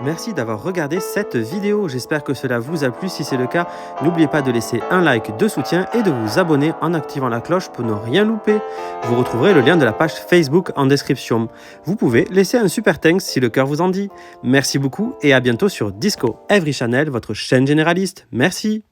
Merci d'avoir regardé cette vidéo, j'espère que cela vous a plu. Si c'est le cas, n'oubliez pas de laisser un like de soutien et de vous abonner en activant la cloche pour ne rien louper. Vous retrouverez le lien de la page Facebook en description. Vous pouvez laisser un super thanks si le cœur vous en dit. Merci beaucoup et à bientôt sur Disco Every Channel, votre chaîne généraliste. Merci.